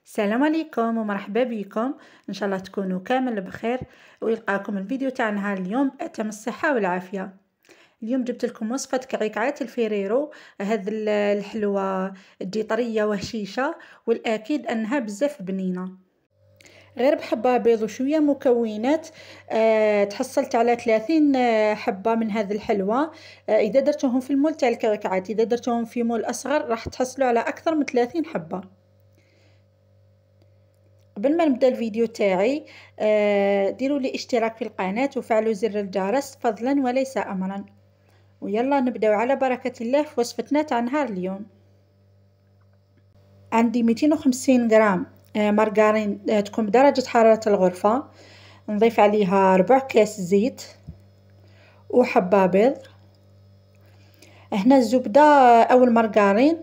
السلام عليكم ومرحبا بكم. ان شاء الله تكونوا كامل بخير ويلقاكم الفيديو تاع نهار اليوم بأتم الصحة والعافية. اليوم جبت لكم وصفة كعكعات الفيريرو. هذه الحلوة تجي طرية وهشيشة والأكيد أنها بزاف بنينة. غير بحبة بيض وشوية مكونات. تحصلت على 30 حبة من هذه الحلوة. إذا درتوهم في المول تاع الكعكعات، إذا درتوهم في مول أصغر راح تحصلوا على أكثر من 30 حبة. قبل ما نبدا الفيديو تاعي ديروا لي اشتراك في القناة وفعلوا زر الجرس فضلا وليس امرا. ويلا نبداو على بركة الله في وصفتنا تاع نهار اليوم. عندي 250 غرام مارغرين تكون بدرجة حرارة الغرفة. نضيف عليها ربع كاس زيت وحبة بيض. هنا الزبدة او المارغرين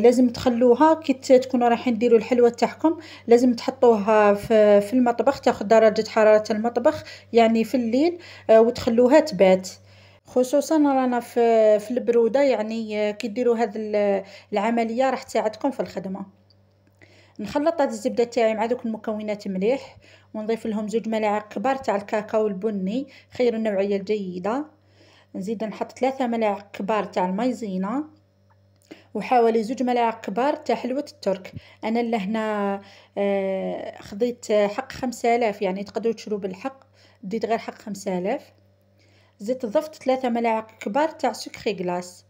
لازم تخلوها كي تكونوا رايحين ديروا الحلوة تاعكم، لازم تحطوها في المطبخ تاخذ درجة حرارة المطبخ، يعني في الليل، وتخلوها تبات. خصوصا رانا في البرودة، يعني كي ديروا هذه العملية راح تساعدكم في الخدمة. نخلط هذه الزبدة تاعي مع دوك المكونات مليح، ونضيف لهم 2 ملاعق كبار تاع الكاكاو البني، خير النوعية الجيدة. نزيد نحط 3 ملاعق كبار تاع المايزينا، وحوالي 2 ملاعق كبار تاع حلوة الترك. انا لهنا خذيت حق 5000، يعني تقدروا تشرو بالحق، ديت غير حق 5000. زدت ضفت 3 ملاعق كبار تاع سكري غلاس.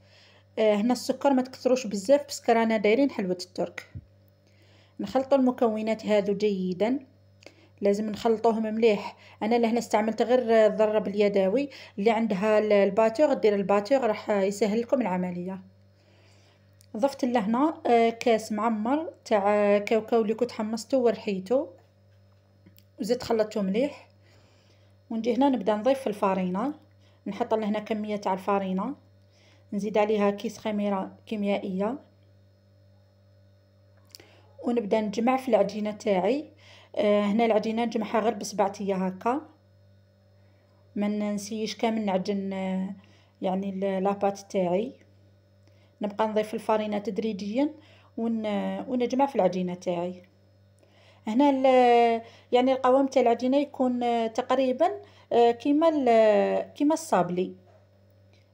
هنا السكر ما تكثروش بزاف باسكو رانا دايرين حلوة الترك. نخلطوا المكونات هذو جيدا، لازم نخلطوهم مليح. انا لهنا استعملت غير الضرب اليدوي، اللي عندها الباتور دير الباتور راح يسهل لكم العمليه. ضفت لهنا كاس معمر تاع كاوكاو اللي كنت حمصته ورحيته، وزدت خلطته مليح. ونجي هنا نبدا نضيف الفارينه. نحط لهنا كميه تاع الفارينه، نزيد عليها كيس خميره كيميائيه، ونبدا نجمع في العجينه تاعي. هنا العجينه نجمعها غير بصبعتي هكا، ما ننسيش كامل نعجن يعني لاباط تاعي. نبقى نضيف الفارينة تدريجيا ونجمع في العجينة تاعي. هنا يعني القوام تاع العجينة يكون تقريبا كيما الصابلي.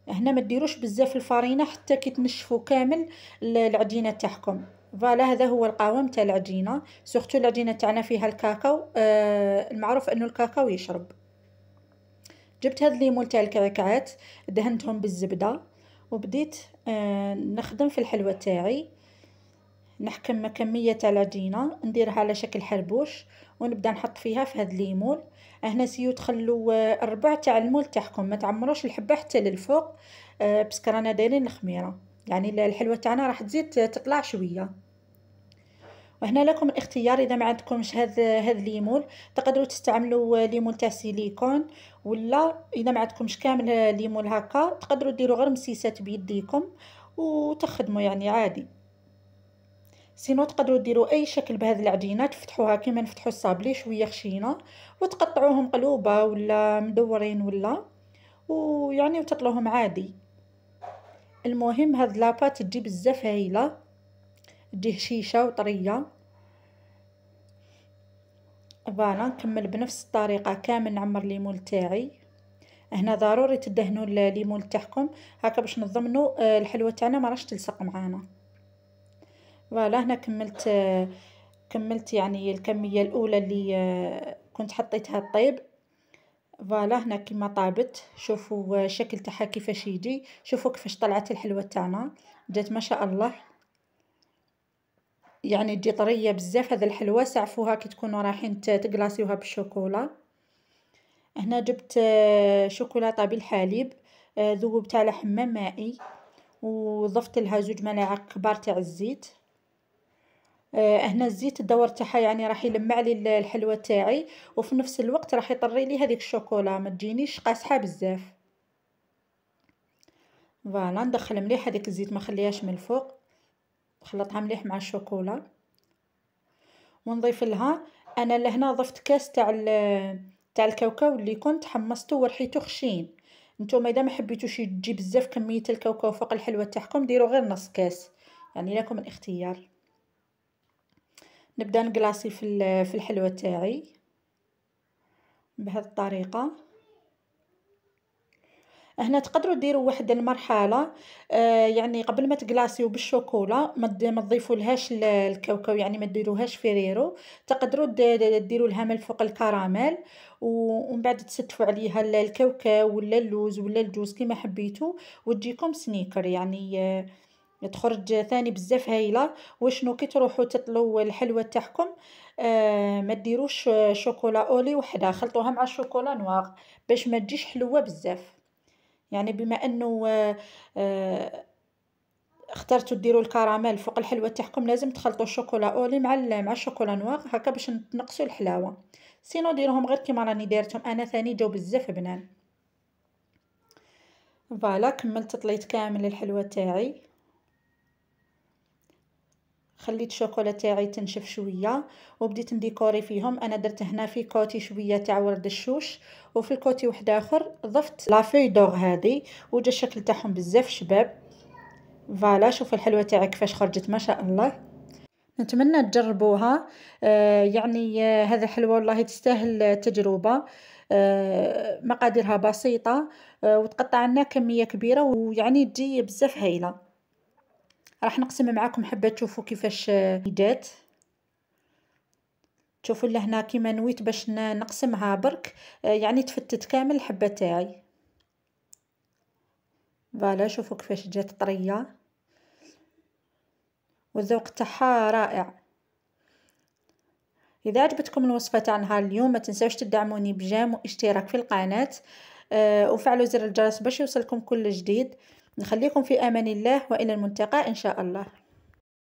هنا ما ديروش بزاف الفارينة حتى كي تنشفوا كامل العجينة تاعكم. فوالا هذا هو القوام تاع العجينة، سورتو العجينة تاعنا فيها الكاكاو، المعروف انه الكاكاو يشرب. جبت هاد ليمون تاع الكعكعات، دهنتهم بالزبدة، وبديت نخدم في الحلوة تاعي. نحكم كمية تاع العجينة نديرها على شكل حربوش، ونبدا نحط فيها في هاد الليمون. هنا سيو تخلوا الربع تاع المول تاعكم، ما تعمروش الحبة حتى للفوق، باسكو رانا دايرين الخميرة، يعني الحلوة تاعنا راح تزيد تطلع شوية. وهنا لكم الاختيار، اذا ما عندكمش هذا الليمون تقدروا تستعملوا ليمون تاع سيليكون، ولا اذا ما عندكمش كامل ليمون هكا تقدروا ديروا غير مسيسات بيديكم وتخدموا يعني عادي. سينو تقدروا ديروا اي شكل بهذه العجينه، تفتحوها كيما نفتحوا الصابلي شويه خشينه، وتقطعوهم قلوبه ولا مدورين ولا، ويعني وتطلوهم عادي. المهم هاد لاباط تجي بزاف هايله، تجي هشيشه وطريه. فوالا نكمل بنفس الطريقة كامل نعمر ليمون تاعي. هنا ضروري تدهنوا الليمون تاعكم هكا باش نضمنوا الحلوة تاعنا ما راش تلصق معانا. فوالا هنا كملت يعني الكمية الأولى اللي كنت حطيتها طيب. فوالا هنا كيما طابت، شوفوا الشكل تاعها كيفاش يجي، شوفوا كيفاش طلعت الحلوة تاعنا، جات ما شاء الله، يعني تجي طرية بزاف. هذا الحلوة سعفوها كي تكونوا رايحين تقلاصيوها بالشوكولا. هنا جبت شوكولاتة بالحليب، ذوبتها على حمام مائي، وضفت لها 2 ملاعق كبار تاع الزيت. هنا الزيت الدور تاعها يعني راح يلمع لي الحلوة تاعي، وفي نفس الوقت راح يطري لي هذيك الشوكولا ما تجينيش قاصحة بزاف. فوالا ندخل مليح هذيك الزيت ما خليهاش من الفوق، نخلطها مليح مع الشوكولا، ونضيف لها. انا لهنا ضفت كاس تاع الكاوكاو اللي كنت حمصته ورحيته خشين. نتوما اذا ما حبيتوش تجي بزاف كميه الكاوكاو فوق الحلوه تاعكم ديروا غير نص كاس، يعني لكم الاختيار. نبدا نقلاصي في الحلوى تاعي بهذه الطريقه. هنا تقدروا ديروا واحد المرحله يعني قبل ما تقلاصيو بالشوكولا ما تضيفولهاش الكاوكاو، يعني ما ديروهاش فريرو. تقدروا ديروا لها من الفوق الكراميل، ومن بعد تستفوا عليها الكاوكاو ولا اللوز ولا الجوز كيما حبيتوا، وتجيكم سنيكر يعني تخرج ثاني بزاف هايله. وشنو كي تروحوا تطلوا الحلوى تاعكم ما ديروش شوكولا اولي وحده، خلطوها مع الشوكولا نواغ باش ما تجيش حلوه بزاف. يعني بما انه اخترتوا ديروا الكراميل فوق الحلوى تاعكم، لازم تخلطوا الشوكولا اولي مع الشوكولا نواغ هكا باش تنقصوا الحلاوه. سينو ديروهم غير كيما راني دايرتهم انا ثاني، جاو بزاف بنان. فوالا كملت طليت كامل الحلوى تاعي، خليت الشوكولا تاعي تنشف شويه وبديت نديكوري فيهم. انا درت هنا في كوتي شويه تاع ورد الشوش، وفي الكوتي واحد اخر ضفت لافوي دوغ هذه، وجا الشكل تاعهم بزاف شباب. فوالا شوفوا الحلوى تاعي كيفاش خرجت ما شاء الله. نتمنى تجربوها. يعني هذا الحلوى والله تستاهل تجربه. مقاديرها بسيطه، وتقطع لنا كميه كبيره، ويعني تجي بزاف هايله. راح نقسم معاكم حبه تشوفوا كيفاش جات. تشوفوا لهنا كيما نويت باش نقسمها برك، يعني تفتت كامل الحبه تاعي. فوالا شوفوا كيفاش جات طريه، والذوق تاعها رائع. اذا عجبتكم الوصفه تاع نهار اليوم ما تنساوش تدعموني بجيم واشتراك في القناه، وفعلوا زر الجرس باش يوصلكم كل جديد. نخليكم في امان الله والى الملتقى ان شاء الله.